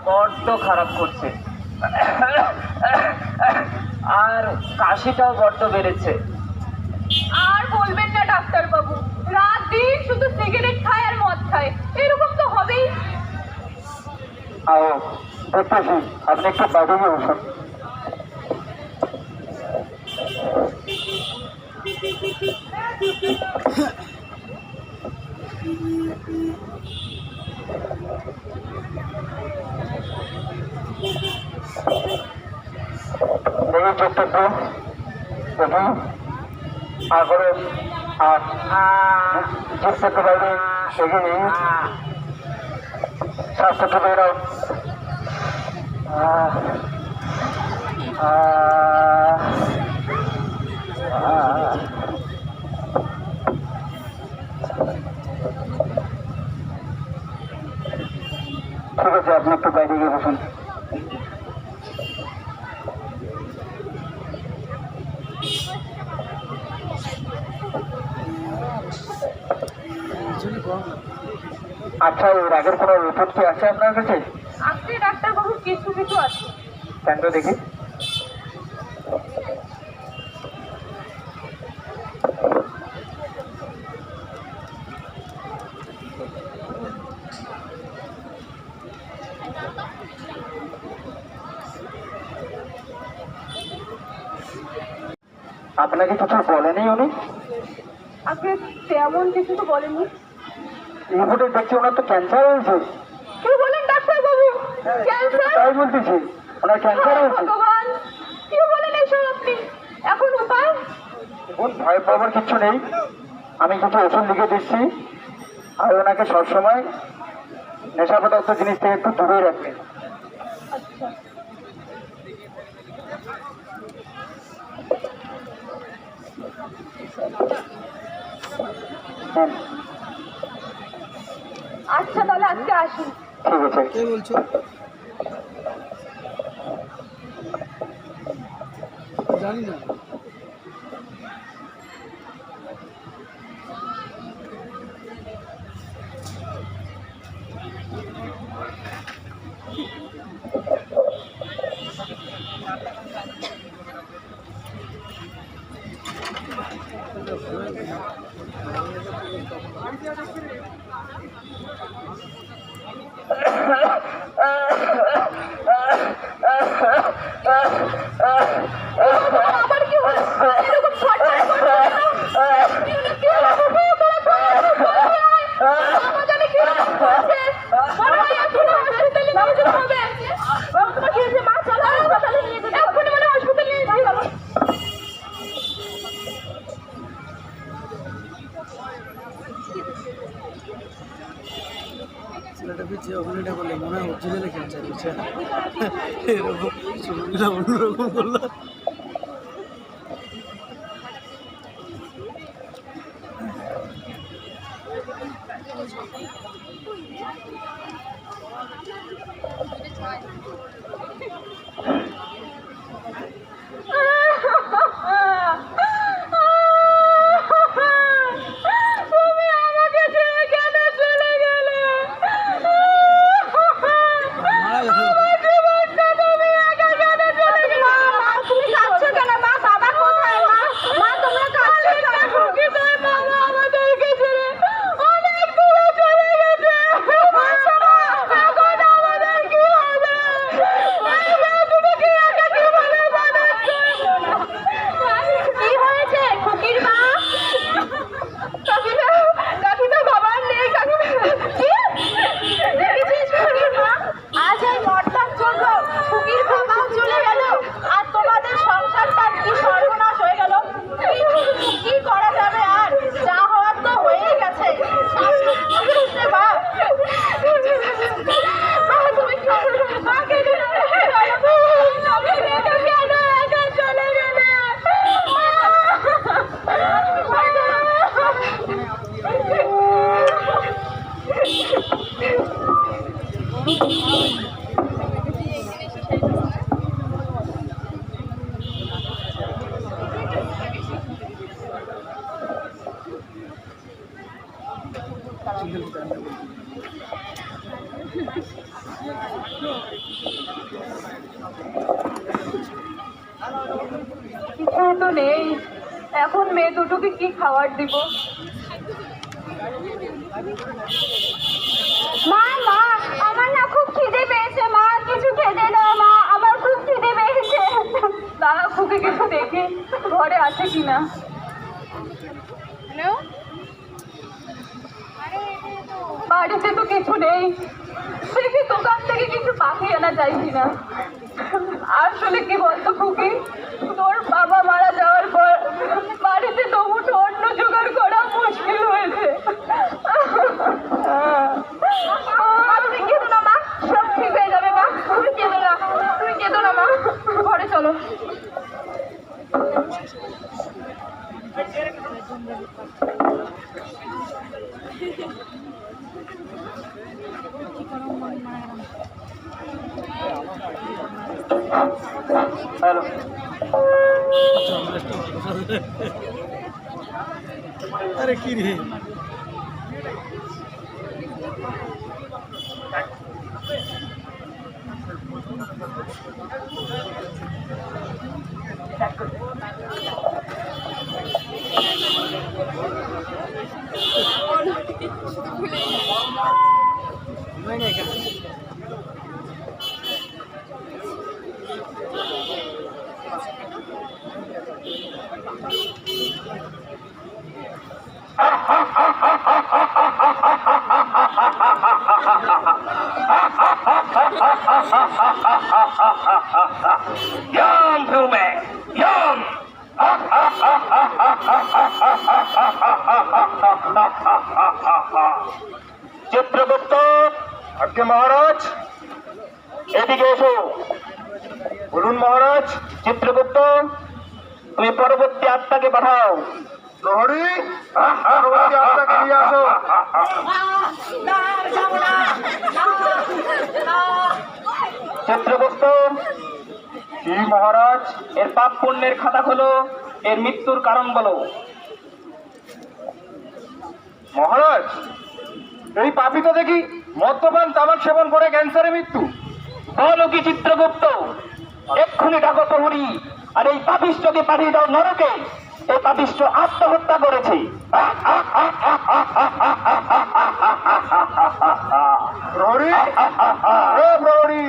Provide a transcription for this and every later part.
বড্ড খারাপ করছে, আর কাশিটাও বড্ড বেড়েছে। আর বলবেন না ডাক্তার বাবু, রাত দিন শুধু সিগারেট খায় আর মদ খায়, এরকম তো হবেই। দেখতেছি আপনি একটু বাইরে গিয়ে বসুন। দেখি চোখটা একটু দেখুন, আর করে আর জিপটা একটু বাইরে এগিয়ে নিন, শ্বাসটা একটু বেরাও। ঠিক আছে, আপনি একটু বাইরে গিয়ে বসুন। আচ্ছা, এর আগের কোনো রিপোর্ট কি আছে আপনার কাছে? আজকে ডাক্তার বাবু কিছু কিছু আছে। কেন তো দেখি। আপনাকে কিছু বলেনি উনি? আজকে তেমন কিছু তো বলেনি। রিপোর্টে দেখছি ওনার তো ক্যান্সার হয়েছে। কি বলেন ডাক্তার বাবু? ক্যান্সার? তাই বলতেছি, ওনার ক্যান্সার হয়েছে। ভগবান, কি বলেন এসব আপনি? এখন উপায়? দেখুন, ভয় পাওয়ার কিছু নেই, আমি কিছু ওষুধ লিখে দিচ্ছি, আর ওনাকে সবসময় নেশা পদার্থ জিনিস থেকে একটু দূরে রাখবেন। আচ্ছা। হ্যাঁ, আচ্ছা তাহলে আজকে আসি। ঠিক আছে। কে বলছো? জানি না। আবার কি হলো? এরকম ছটফট করছো কেন? কি হলো? আমার জানে কি হচ্ছে? মনে হয় এক্ষুনি হসপিটালে নিয়ে যেতে হবে। তোমার কি হয়েছে? মা চলো হাসপাতালে নিয়ে যেতে হবে। এক্ষুনি মানে হসপিটালে নিয়ে যেতে হবে। ছেলেটা পিছিয়ে ওখানে এটা করলে মনে হয় অরিজিনালি ক্যান্সার হচ্ছে। এরকম শরীরটা অন্যরকম করলো। তুমি আমাকে ছেড়ে কেন চলে গেলে? মারা গেল। আমার জীবনটা তুমি একা কেন চলে গেলে? তুমি কাঁদছো কেন? মা বাবা কোথায়? মা তোমরা কাঁদছো কেন? কি তোর বাবা আমাদেরকে ছেড়ে অনেক দূরে চলে গেছে। এখন আমাদের কি হবে? কিছু তো নেই, এখন মেয়ে দুটোকে কি খাবার দিব? মা মা, আমার না খুব খিদে পেয়েছে, মা কিছু খেতে দাও মা, আমার খুব খিদে পেয়েছে। দাঁড়া খুকে কিছু দেখি ঘরে আছে কিনা। হ্যালো, বাড়িতে তো কিছু নেই, দেখি দোকান থেকে কিছু পাখি আনা যায় কিনা। আসলে কি বলতো খুকি, তোর বাবা মারা যাওয়ার পর বাড়িতে তো মুঠো অন্য জোগাড় করা মুশকিল হয়েছে। তুমি কেঁদো না মা, সব ঠিক হয়ে যাবে মা, তুমি কেঁদো না, তুমি কেঁদো না মা, ঘরে চলো। হ্যালো, আরে কি রে নাই না এখানে Yum, Pume! Yum! চিত্রগুপ্ত, আজকে মহারাজ এদিকে এসো। বলুন মহারাজ। চিত্রগুপ্ত, তুমি পরবর্তী আত্মাকে পাঠাও। প্রহরী, পরবর্তী আত্মাকে নিয়ে আসো। চিত্রগুপ্ত, কি মহারাজ? এর পাপ পুণ্যের খাতা খোলো, এর মৃত্যুর কারণ বলো। মহারাজ, এই পাপী তো দেখি মদ্যপান তামাক সেবন করে ক্যান্সারে মৃত্যু। বলো কি চিত্রগুপ্ত? এক্ষুনি ডাকো প্রহরী, আর এই পাপিষ্ঠকে পাঠিয়ে দাও নরকে। এই পাপিষ্ঠ আত্মহত্যা করেছে। প্রহরী, ও প্রহরী,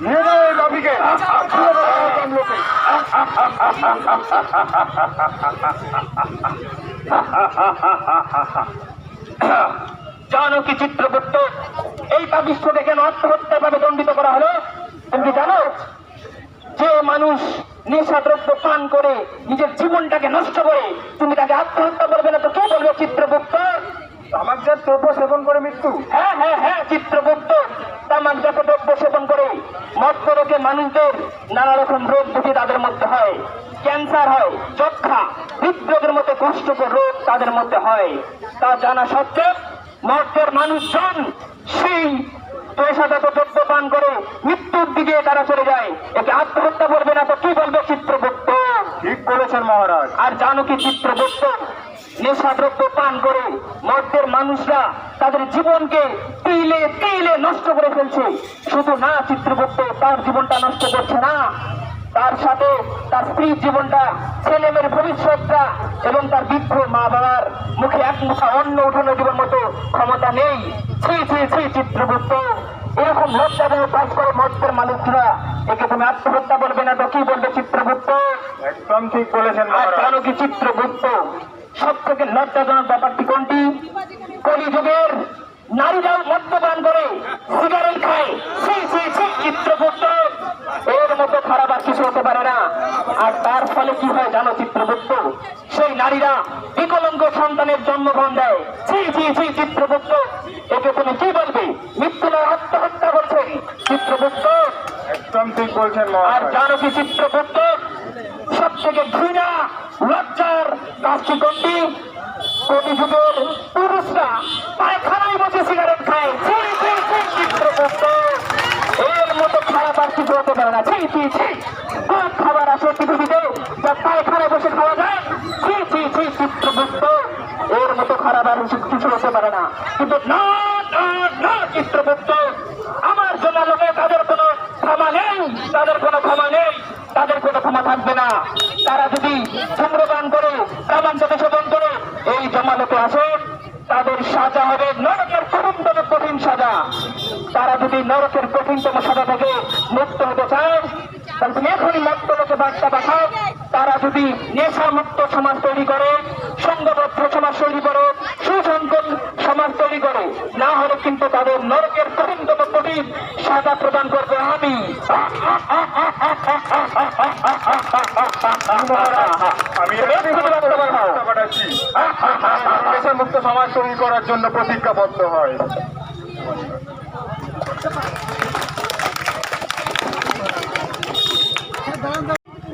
নিয়ে যাও এই পাপীকে। জানো কি চিত্রগুপ্ত, এই পাপিষ্ঠকে কেন আত্মহত্যা ভাবে দণ্ডিত করা হলো? তুমি জানো যে মানুষ নেশাদ্রব্য পান করে নিজের জীবনটাকে নষ্ট করে, তুমি তাকে আত্মহত্যা করবে না তো কে বলবে চিত্রগুপ্ত? তামাকজাত দ্রব্য সেবন করে মৃত্যু? হ্যাঁ হ্যাঁ হ্যাঁ চিত্রগুপ্ত, তামাকজাত দ্রব্য সেবন করে মদ্য রোগে মানুষদের নানা রকম রোগ দুটি তাদের মধ্যে হয়। ক্যান্সার হয়, যক্ষা, হৃদরোগের মতো কষ্টকর রোগ তাদের মধ্যে হয়। তা জানা সত্ত্বেও মদ্যের মানুষজন সেই নেশাজাত দ্রব্য পান করে মৃত্যুর দিকে তারা চলে যায়। একে আত্মহত্যা করবে না তো কি বলবে চিত্রগুপ্ত? ঠিক বলেছেন মহারাজ। আর জানো কি চিত্রগুপ্ত, নেশাদ্রব্য পান করে মদ্যের মানুষরা তাদের জীবনকে তিলে তিলে নষ্ট করে ফেলছে। শুধু না চিত্রগুপ্ত, তার জীবনটা নষ্ট করছে না, তার সাথে তার স্ত্রীর জীবনটা, ছেলে মেয়ের ভবিষ্যৎটা এবং তার বৃদ্ধ মা বাবার মুখে এক মুঠা অন্ন উঠানো জীবন মতো ক্ষমতা নেই। ছি ছি ছি চিত্রগুপ্ত, এরকম লজ্জাজনক কাজ করে মদ্যের মানুষরা, একে তুমি আত্মহত্যা বলবে না তো কি বলবে চিত্রগুপ্ত? একদম ঠিক বলেছেন। আর জানো কি চিত্রগুপ্ত, সব থেকে লজ্জাজনক ব্যাপারটি কোনটি? কলিযুগের নারীরাও মদ্যপান করে সিগারেট খায়। চিত্রগুপ্ত, এর মতো খারাপ আর কিছু হতে পারে না। আর তার ফলে কি হয় জানো চিত্রগুপ্ত? সেই নারীরা বিকলাঙ্গ সন্তানের জন্মগ্রহণ দেয়। চিত্রগুপ্ত, একে তুমি কি বলবে? মৃত্যু নয়, আত্মহত্যা করছেন চিত্রগুপ্ত। একদম ঠিক বলছেন। আর জানো কি চিত্রগুপ্ত, সব থেকে ঘৃণা লজ্জার কাজটি কোনটি? কলিযুগের পুরুষরা পায়খানায় বসে সিগারেট খায়। চিত্রগুপ্ত, এর মতো খারাপ আর কিছু হতে পারে না। কোন খাবার আছে পৃথিবীতে যা পায়খানায় বসে খাওয়া যায়? চিত্রগুপ্ত, এর মতো খারাপ আর কিছু হতে পারে না। কিন্তু না না না চিত্রগুপ্ত, আমার জমালোকে তাদের কোনো ক্ষমা নেই, তাদের কোনো ক্ষমা নেই, তাদের কোনো ক্ষমা থাকবে না। তারা যদি ধূম্রপান করে, প্রামাণ্যকে সেবন করে এই জমালোকে আসে, তাদের সাজা হবে নরকের কঠিনতম কঠিন সাজা। তারা যদি নরকের কঠিনতম সাজা থেকে মুক্ত হতে চায়, তাহলে তুমি এখনই মুক্ত লোকে বার্তা পাঠাও। তারা যদি নেশা মুক্ত সমাজ তৈরি করে, সংঘবদ্ধ সমাজ তৈরি করে, সুসংকল সমাজ তৈরি করে, না হলে কিন্তু তাদের নরকের কঠিনতম কঠিন সাজা প্রদান করবে আমি। আমি পাঠাচ্ছি নেশামুক্ত সমাজ তৈরি করার জন্য প্রতিজ্ঞাবদ্ধ হয়।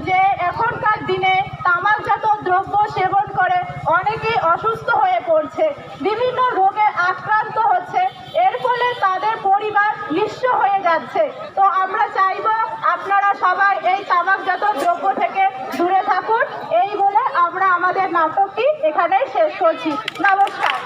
যে এখনকার দিনে তামাকজাত দ্রব্য সেবন করে অনেকেই অসুস্থ হয়ে পড়ছে, বিভিন্ন রোগে আক্রান্ত হচ্ছে, এর ফলে তাদের পরিবার নিঃস্ব হয়ে যাচ্ছে। তো আমরা চাইবো আপনারা সবাই এই তামাকজাত দ্রব্য থেকে দূরে থাকুন। এই বলে আমরা আমাদের নাটকটি এখানেই শেষ করছি। নমস্কার।